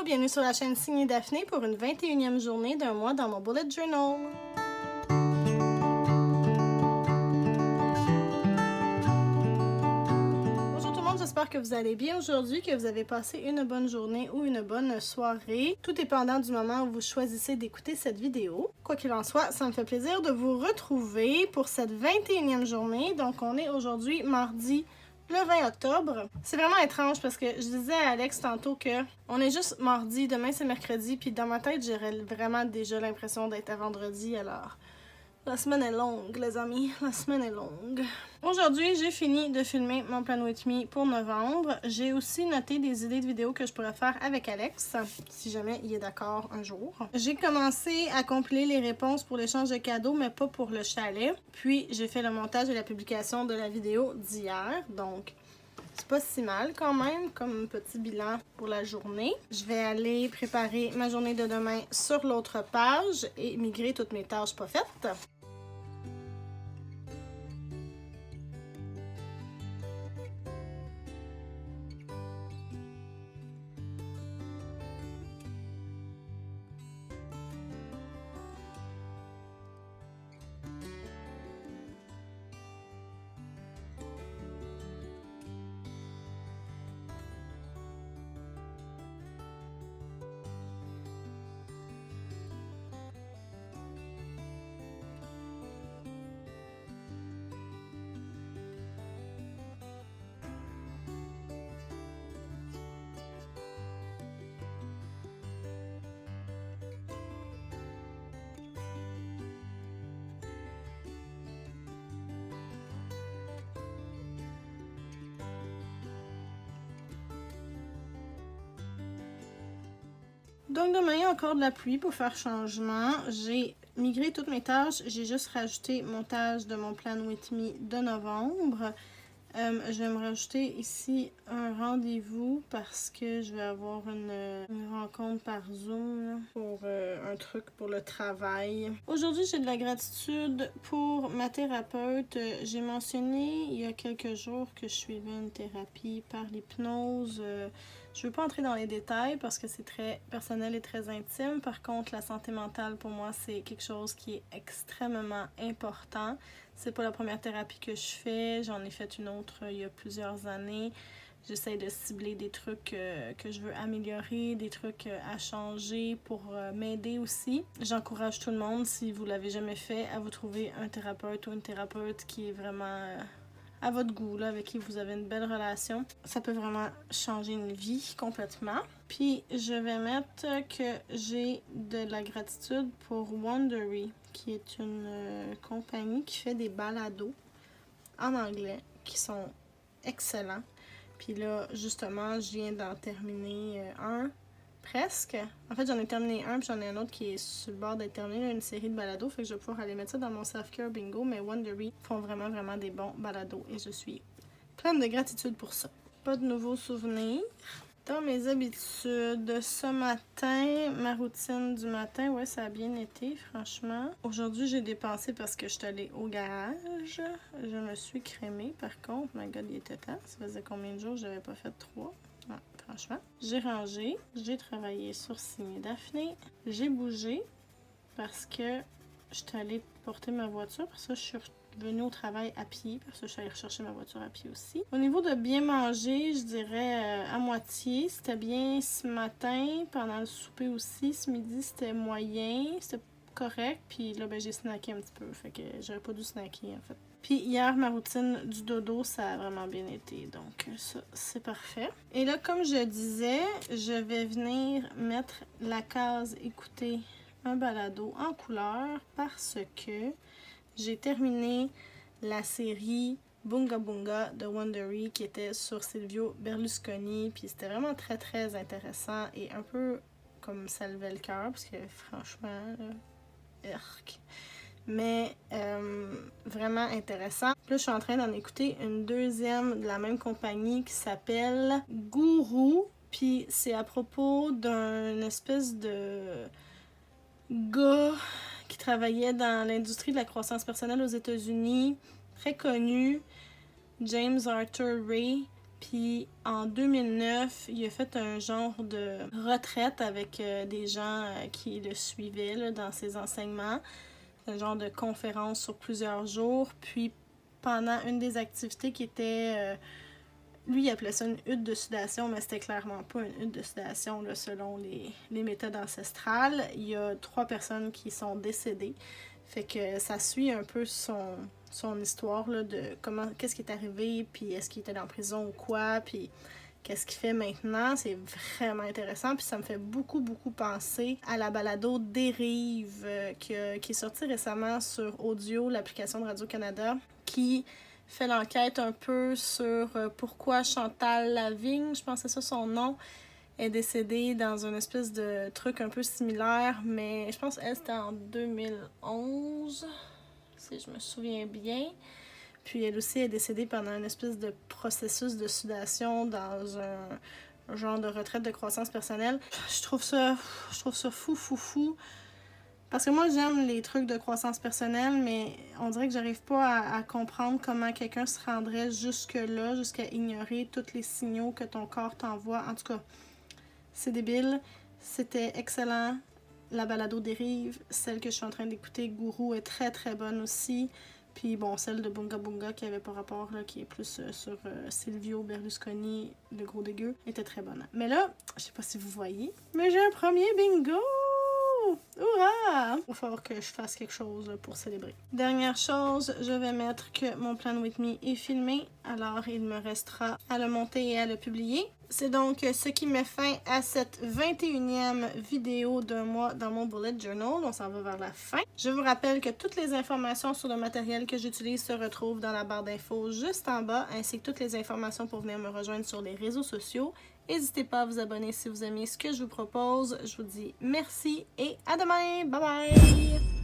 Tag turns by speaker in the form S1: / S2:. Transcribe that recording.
S1: bienvenue sur la chaîne Signée Daphné pour une 21e journée d'un mois dans mon bullet journal. Bonjour tout le monde, j'espère que vous allez bien aujourd'hui, que vous avez passé une bonne journée ou une bonne soirée, tout dépendant du moment où vous choisissez d'écouter cette vidéo. Quoi qu'il en soit, ça me fait plaisir de vous retrouver pour cette 21e journée. Donc on est aujourd'hui mardi le 20 octobre. C'est vraiment étrange parce que je disais à Alex tantôt que on est juste mardi, demain c'est mercredi, puis dans ma tête j'aurais vraiment déjà l'impression d'être à vendredi, alors la semaine est longue les amis, la semaine est longue. Aujourd'hui j'ai fini de filmer mon Plan With Me pour novembre. J'ai aussi noté des idées de vidéos que je pourrais faire avec Alex, si jamais il est d'accord un jour. J'ai commencé à compiler les réponses pour l'échange de cadeaux, mais pas pour le chalet. Puis j'ai fait le montage et la publication de la vidéo d'hier, donc c'est pas si mal quand même comme petit bilan pour la journée. Je vais aller préparer ma journée de demain sur l'autre page et migrer toutes mes tâches pas faites. Donc demain, il y a encore de la pluie pour faire changement. J'ai migré toutes mes tâches. J'ai juste rajouté mon tâche de mon Plan With Me de novembre. Je vais me rajouter ici un rendez-vous parce que je vais avoir une rencontre par Zoom là, pour un truc pour le travail. Aujourd'hui, j'ai de la gratitude pour ma thérapeute. J'ai mentionné il y a quelques jours que je suivais une thérapie par l'hypnose. Je ne veux pas entrer dans les détails parce que c'est très personnel et très intime. Par contre, la santé mentale, pour moi, c'est quelque chose qui est extrêmement important. C'est pas la première thérapie que je fais. J'en ai fait une autre il y a plusieurs années. J'essaie de cibler des trucs que je veux améliorer, des trucs à changer pour m'aider aussi. J'encourage tout le monde, si vous l'avez jamais fait, à vous trouver un thérapeute ou une thérapeute qui est vraiment à votre goût, là, avec qui vous avez une belle relation. Ça peut vraiment changer une vie complètement. Puis je vais mettre que j'ai de la gratitude pour Wondery, qui est une compagnie qui fait des balados en anglais qui sont excellents. Puis là, justement, je viens d'en terminer un, presque. En fait, j'en ai terminé un, puis j'en ai un autre qui est sur le bord d'être terminé, une série de balados. Fait que je vais pouvoir aller mettre ça dans mon self-care bingo. Mais Wondery font vraiment, vraiment des bons balados. Et je suis pleine de gratitude pour ça. Pas de nouveaux souvenirs. Dans mes habitudes, ce matin, ma routine du matin, ouais, ça a bien été, franchement. Aujourd'hui, j'ai dépensé parce que je suis allée au garage. Je me suis crémée, par contre. My God, il était temps. Ça faisait combien de jours que je n'avais pas fait 3? Non, franchement. J'ai rangé, j'ai travaillé sur Signée Daphné. J'ai bougé parce que je suis allée porter ma voiture. Pour ça, je suis venue au travail à pied, parce que je suis allée rechercher ma voiture à pied aussi. Au niveau de bien manger, je dirais à moitié. C'était bien ce matin, pendant le souper aussi. Ce midi, c'était moyen, c'était correct. Puis là, ben, j'ai snacké un petit peu, fait que j'aurais pas dû snacker en fait. Puis hier, ma routine du dodo, ça a vraiment bien été, donc ça, c'est parfait. Et là, comme je disais, je vais venir mettre la case « Écouter un balado » en couleur parce que j'ai terminé la série Bunga Bunga de Wondery qui était sur Silvio Berlusconi. Puis c'était vraiment très très intéressant et un peu comme ça levait le cœur parce que franchement, erk. Mais vraiment intéressant. Là, je suis en train d'en écouter une deuxième de la même compagnie qui s'appelle Guru. Puis c'est à propos d'un espèce de gars qui travaillait dans l'industrie de la croissance personnelle aux États-Unis, très connu, James Arthur Ray. Puis en 2009, il a fait un genre de retraite avec des gens qui le suivaient là, dans ses enseignements. Un genre de conférence sur plusieurs jours. Puis pendant une des activités qui était... lui, il appelait ça une hutte de sudation, mais c'était clairement pas une hutte de sudation là, selon les méthodes ancestrales. Il y a 3 personnes qui sont décédées. Fait que ça suit un peu son histoire là, de comment, qu'est-ce qui est arrivé, puis est-ce qu'il était en prison ou quoi, puis qu'est-ce qu'il fait maintenant. C'est vraiment intéressant, puis ça me fait beaucoup penser à la balado Dérive qui est sortie récemment sur Audio, l'application de Radio-Canada, qui fait l'enquête un peu sur pourquoi Chantal Lavigne, je pense que c'est ça son nom, est décédée dans une espèce de truc un peu similaire, mais je pense qu'elle, c'était en 2011, si je me souviens bien. Puis elle aussi est décédée pendant une espèce de processus de sudation dans un genre de retraite de croissance personnelle. Je trouve ça fou. Parce que moi, j'aime les trucs de croissance personnelle, mais on dirait que j'arrive pas à comprendre comment quelqu'un se rendrait jusque-là, jusqu'à ignorer tous les signaux que ton corps t'envoie. En tout cas, c'est débile. C'était excellent. La balado Dérive, celle que je suis en train d'écouter, Gourou, est très bonne aussi. Puis bon, celle de Bunga Bunga qui avait pas rapport, là, qui est plus sur Silvio Berlusconi, le gros dégueu, était très bonne. Mais là, je sais pas si vous voyez, mais j'ai un premier bingo! Hurrah! Il va falloir que je fasse quelque chose pour célébrer. Dernière chose, je vais mettre que mon plan with me est filmé, alors il me restera à le monter et à le publier. C'est donc ce qui met fin à cette 21e vidéo d'un mois dans mon bullet journal. On s'en va vers la fin. Je vous rappelle que toutes les informations sur le matériel que j'utilise se retrouvent dans la barre d'infos juste en bas, ainsi que toutes les informations pour venir me rejoindre sur les réseaux sociaux. N'hésitez pas à vous abonner si vous aimez ce que je vous propose. Je vous dis merci et à demain. Bye bye!